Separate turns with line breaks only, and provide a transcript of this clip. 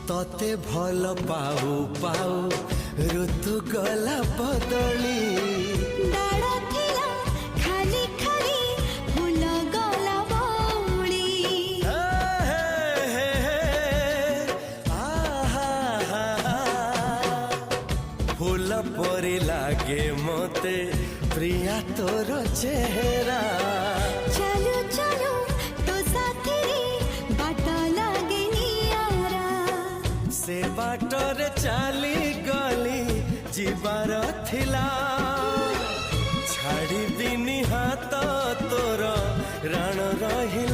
तते भल पाऊ पाऊ ऋतु गला बदली
डाळ थिला खाली खाली फूल गला बौली
फूल परी लागे मते प्रिया तोर चेहरा
चलो चलो तो साथी बाट लागे नियारा
से बाटरे चली गली जीवार थिला छाड़ी दिनी हाथ तोर राण रही